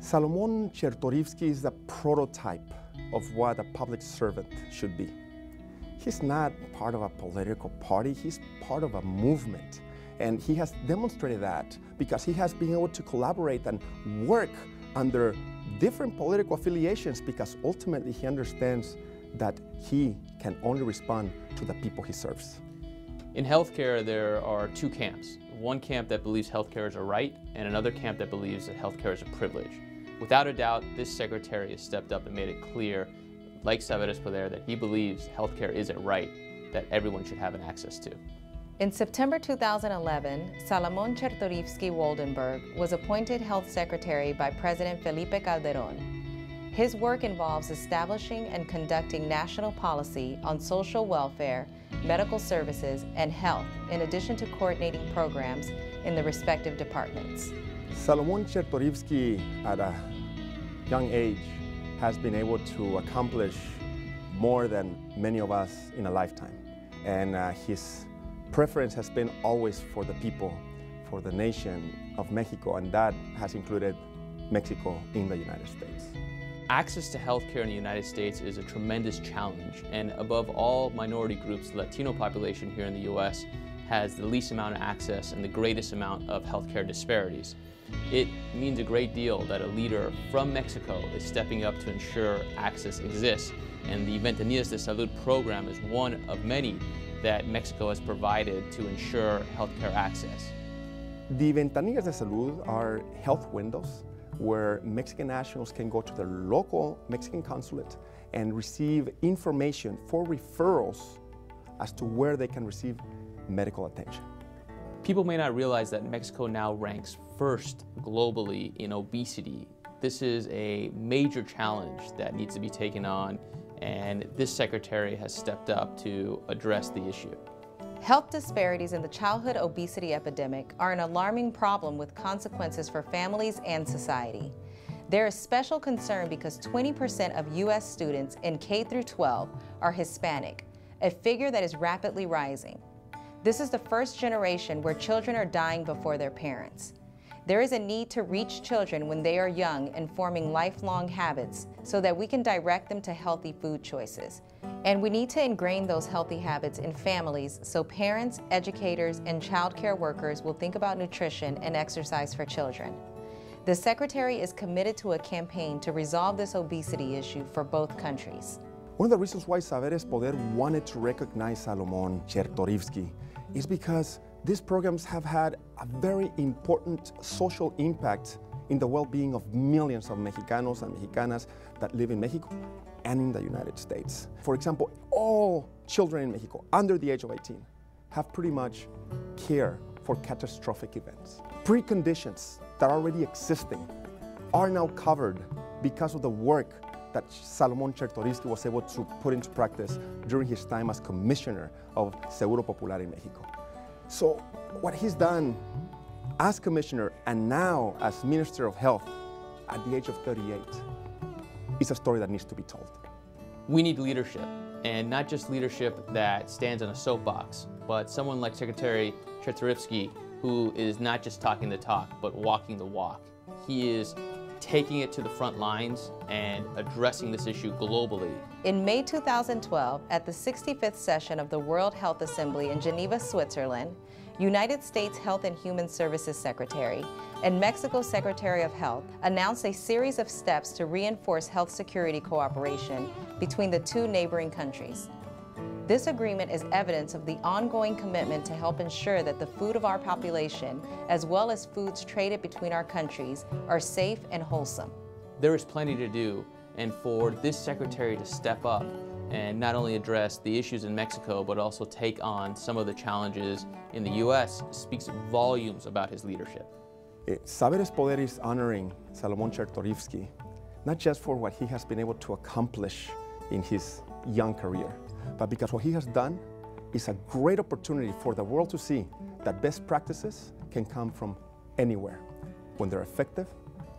Salomon Chertorivski is the prototype of what a public servant should be. He's not part of a political party, he's part of a movement. And he has demonstrated that because he has been able to collaborate and work under different political affiliations, because ultimately he understands that he can only respond to the people he serves. In healthcare, there are two camps. One camp that believes healthcare is a right, and another camp that believes that healthcare is a privilege. Without a doubt, this secretary has stepped up and made it clear, like SABEResPODER, that he believes healthcare is a right that everyone should have an access to. In September 2011, Salomon Chertorivski Woldenberg was appointed Health Secretary by President Felipe Calderón. His work involves establishing and conducting national policy on social welfare, medical services, and health, in addition to coordinating programs in the respective departments. Salomon Chertorivski, at a young age, has been able to accomplish more than many of us in a lifetime. And his preference has been always for the people, for the nation of Mexico, and that has included Mexico in the United States. Access to healthcare in the United States is a tremendous challenge, and above all minority groups, the Latino population here in the U.S. has the least amount of access and the greatest amount of healthcare disparities. It means a great deal that a leader from Mexico is stepping up to ensure access exists, and the Ventanillas de Salud program is one of many that Mexico has provided to ensure healthcare access. The Ventanillas de Salud are health windows where Mexican nationals can go to their local Mexican consulate and receive information for referrals as to where they can receive medical attention. People may not realize that Mexico now ranks first globally in obesity. This is a major challenge that needs to be taken on, and this secretary has stepped up to address the issue. Health disparities in the childhood obesity epidemic are an alarming problem with consequences for families and society. There is special concern because 20% of U.S. students in K through 12 are Hispanic, a figure that is rapidly rising. This is the first generation where children are dying before their parents. There is a need to reach children when they are young and forming lifelong habits so that we can direct them to healthy food choices. And we need to ingrain those healthy habits in families so parents, educators, and child care workers will think about nutrition and exercise for children. The Secretary is committed to a campaign to resolve this obesity issue for both countries. One of the reasons why SABEResPODER wanted to recognize Salomon Chertorivski is because these programs have had a very important social impact in the well-being of millions of Mexicanos and Mexicanas that live in Mexico and in the United States. For example, all children in Mexico under the age of 18 have pretty much care for catastrophic events. Preconditions that are already existing are now covered because of the work that Salomon Chertorivski was able to put into practice during his time as commissioner of Seguro Popular in Mexico. So what he's done as commissioner and now as Minister of Health at the age of 38 is a story that needs to be told. We need leadership, and not just leadership that stands on a soapbox, but someone like Secretary Chertorivski, who is not just talking the talk, but walking the walk. He is taking it to the front lines and addressing this issue globally. In May 2012, at the 65th session of the World Health Assembly in Geneva, Switzerland, United States Health and Human Services Secretary and Mexico Secretary of Health announced a series of steps to reinforce health security cooperation between the two neighboring countries. This agreement is evidence of the ongoing commitment to help ensure that the food of our population, as well as foods traded between our countries, are safe and wholesome. There is plenty to do, and for this secretary to step up and not only address the issues in Mexico, but also take on some of the challenges in the U.S. speaks volumes about his leadership. SABEResPODER is honoring Salomon Chertorivski, not just for what he has been able to accomplish in his young career, but because what he has done is a great opportunity for the world to see that best practices can come from anywhere when they're effective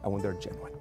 and when they're genuine.